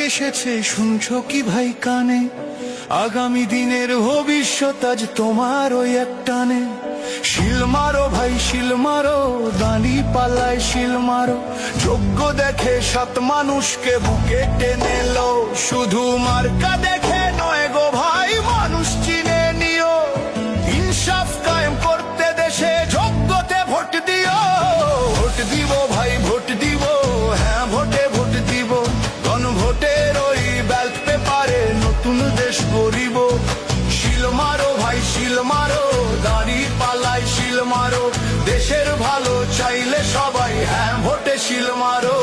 এসেছে, শুনছো কি ভাই কানে? আগামী দিনের ভবিষ্যৎ আজ তোমার ওই এক টানে। শিল মারো ভাই শিল মারো, দাঁড়ি পাল্লায় শিল মারো, যোগ্য দেখে সৎ মানুষকে বুকে টেনে লো। শুধু মার্কা দেখে নয় গো ভাই, মানুষ চিনে নিও। ইনসাফ কায়েম করতে দেশে যোগ্যতে ভোট দিও। ভোট দিব ভাই ভোট দিব, হ্যাঁ ভোটে ভোট দিব। গণভোটের ওই ব্যালট পেপারে নতুন দেশ গড়িব। শিল মারো ভাই শিল মারো, দাঁড়ি পাল্লায় শিল মারো, দেশের ভালো চাইলে সবাই হ্যাঁ ভোটে শিল মারো।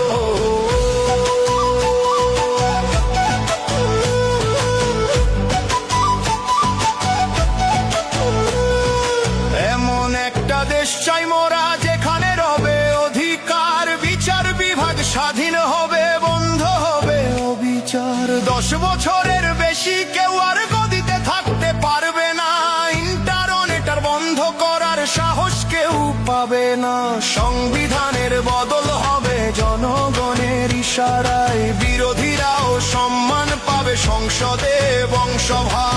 এমন একটা দেশ চাই মোরা, যেখানে রবে অধিকার, বিচার বিভাগ স্বাধীন হবে, বন্ধ হবে অবিচার। 10 বছরের বেশি কেউ আর গদিতে থাকতে পারবে না, ইন্টারনেট আর বন্ধ করার সাহস কেউ পাবে না। সংবিধানের বদল হবে জনগণের ইশারায়, বিরোধীরাও সম্মান পাবে সংসদে বংশভাগ।